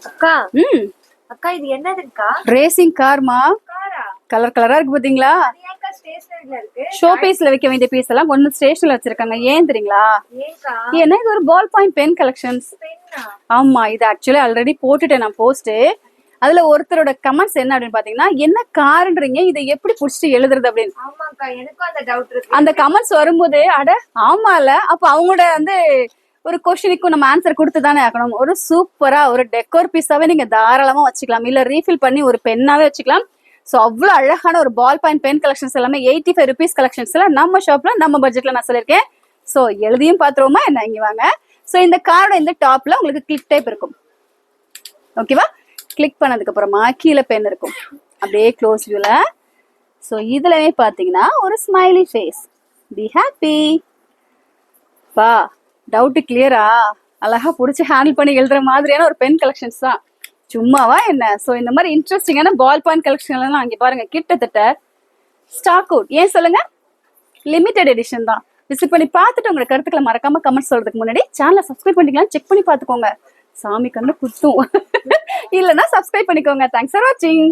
அக்கா ம் அக்கா இது என்னதுக்கா? ரேசிங் கார்மா. காரா? கலர் கலரா இருக்கு பாத்தீங்களா? அது ஏன்க்கா ஸ்டேஷனரியில இருக்கு? ஷோ பீஸ்ல வைக்க வேண்டிய பீஸ் எல்லாம் ஒன்னு ஸ்டேஷன்ல வச்சிருக்காங்க. ஏன் தெரியுங்களா? ஏன்க்கா? ஏன்னா இது ஒரு ball point pen collections. Penna? ஆமா, இது ஆக்சுவலி ஆல்ரெடி போட்டுட்டேன் நான் போஸ்ட். அதுல ஒருத்தரோட கமெண்ட்ஸ் என்ன அப்படின்னு பாத்தீங்கன்னா, என்ன காருன்றீங்க, இதை எப்படி புடிச்சிட்டு எழுதுறது அப்படின்னு. ஆமாக்கா, எனக்கும் அந்த டவுட் இருக்கு. அந்த கமெண்ட்ஸ் வரும்போது அட ஆமால, அப்ப அவங்களோட வந்து ஒரு கொஸ்டினுக்கும் நம்ம ஆன்சர் கொடுத்து தானே ஆகணும். ஒரு சூப்பரா ஒரு டெக்கோர் பீஸாவே நீங்க தாராளமா வச்சுக்கலாம், இல்ல ரீஃபில் பண்ணி ஒரு பென்னாவே வச்சுக்கலாம். ஸோ அவ்வளோ அழகான ஒரு பால் பாயிண்ட் பென் கலெக்ஷன்ஸ் எல்லாமே 85 rupees கலெக்ஷன்ஸ்ல நம்ம ஷாப்ல நம்ம பட்ஜெட்ல நான் சொல்லியிருக்கேன். ஸோ எழுதியும் பாத்துருவோமா என்ன, இங்க வாங்க. ஸோ இந்த கார்டோட இந்த டாப்ல உங்களுக்கு கிளிக் டைப் இருக்கும், ஓகேவா? கிளிக் பண்ணதுக்கு அப்புறமா கீழே பென் இருக்கும், அப்படியே க்ளோஸ் வியூல. ஸோ இதுலவே பாத்தீங்கன்னா ஒரு ஸ்மைலி ஃபேஸ், பி ஹாப்பி. பா டவுட் கிளியரா? அழகா பிடிச்சி ஹேண்டில் பண்ணி எழுதுற மாதிரியான ஒரு பென் கலெக்ஷன்ஸ் தான், சும்மாவா என்ன? ஸோ இந்த மாதிரி இன்ட்ரெஸ்டிங்கான பால் பாயிண்ட் கலெக்ஷன் எல்லாம் அங்கே பாருங்க, கிட்டத்தட்ட ஸ்டாக் அவுட். ஏன் சொல்லுங்க, லிமிடெட் எடிஷன் தான். விசிட் பண்ணி பார்த்துட்டு உங்களோட கருத்துக்களை மறக்காம கமெண்ட் சொல்றதுக்கு முன்னாடி சேனலை சப்ஸ்கிரைப் பண்ணிக்கலாம், செக் பண்ணி பார்த்துக்கோங்க. சாமி கண்ணு குத்தும் இல்லைன்னா சப்ஸ்கிரைப் பண்ணிக்கோங்க. தேங்க்ஸ் ஃபார் வாட்சிங்.